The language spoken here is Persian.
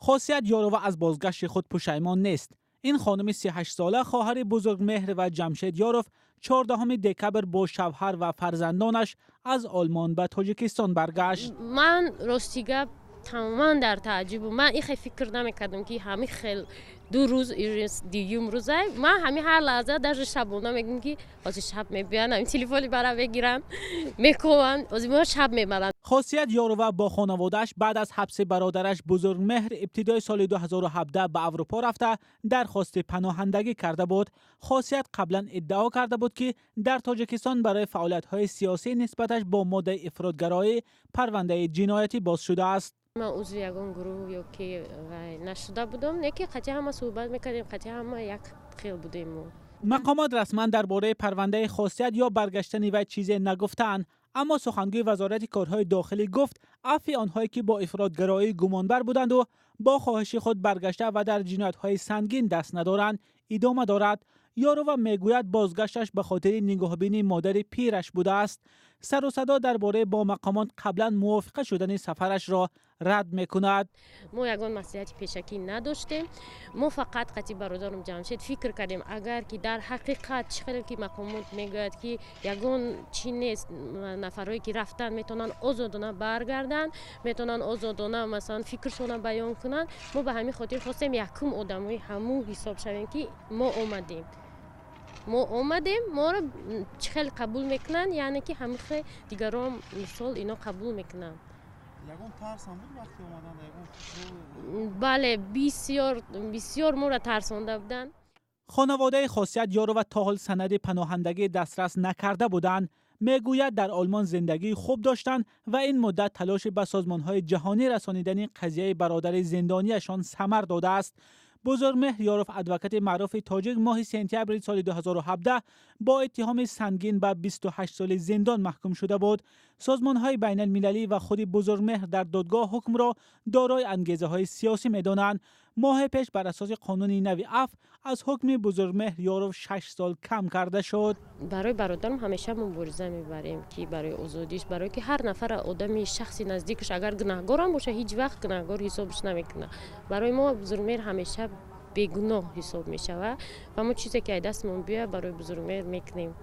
خاصیت یاروا از بازگشت خود پشیمان نیست. این خانم 38 ساله خواهر بزرگمهر و جمشید یاروف 14 دکبر با شوهر و فرزندانش از آلمان به تاجیکستان برگشت. من راستیگه تماما در تعجب و من این فکر نمیکردم که همین خیلی 2 روز دیگه روزه من همین هر لحظه در شبونه میگم که از شب میبینن همین تلفنی برام بگیرن میکنن از ما شب میبرن. خاصیت یاروا با خانواده‌اش بعد از حبس برادرش بزرگمهر ابتدای سال 2017 به اروپا رفته درخواست پناهندگی کرده بود. خاصیت قبلا ادعا کرده بود که در تاجیکستان برای فعالیت‌های سیاسی نسبتش با ماده افراطگرایی پرونده جنایتی باز شده است. من عضو یگان گروه یا که نشده بودم یکی قطعا همه صحبت میکردیم قطعا همه یک خیل بودیم. مقامات رسما درباره پرونده خاصیت یا برگشتن وی چیزی نگفتند، اما سخنگوی وزارت کارهای داخلی گفت عفو آنهایی که با افراطگرایی گمانبر بودند و با خواهش خود برگشته و در جنایت‌های سنگین دست ندارند ادامه دارد. یاروا میگوید بازگشتش به خاطر نگاهبینی مادر پیرش بوده است. سر و صدا درباره با مقامات قبلا موافقه شدن سفرش را رد میکند. ما یگان مسئولیت پیشکی نداشتیم. ما فقط قطعی برادرم جمشید فکر کردیم اگر که در حقیقت چقدر که مقامات میگوید که یگان چی نیست نفرایی که رفتن میتونن آزادانه برگردن میتونن آزادانه مثلا فکرشون بیان کنن. ما به همین خاطر خواستیم یکم آدمای همو حساب شویم که ما اومدیم ما رو چخیل قبول میکنن یعنی که همیشه دیگران مثال اینا قبول میکنن. یگان ترسانده وقتی اومدن بله بسیار ما را ترسانده بودن. خانواده خاصیت یاروا تا حال سند پناهندگی دسترس نکرده بودند. میگوید در آلمان زندگی خوب داشتند و این مدت تلاش به سازمان‌های جهانی رسانیدن قضیه برادر زندانیشان ثمر داده است. بزرگمهر یاروف ادوکات معروف تاجیک ماه سپتامبر سال 2017 با اتهام سنگین به 28 سال زندان محکوم شده بود. سازمان‌های بین المللی و خود بزرگمهر در دادگاه حکم را دارای انگیزه‌های سیاسی می‌دانند. ماه پیش بر اساس قانون نوی عفو از حکم بزرگمهر یاروف 6 سال کم کرده شد. برای برادرم همیشه مبارزه میبریم که برای آزادیش، برای که هر نفر آدمی شخصی نزدیکش اگر گناهکار هم باشه هیچ وقت گناهکار حسابش نمیکنه. برای ما بزرگمهر همیشه بیگناه حساب میشه و ما چیزی که دستمون بیاد برای بزرگمهر میکنیم.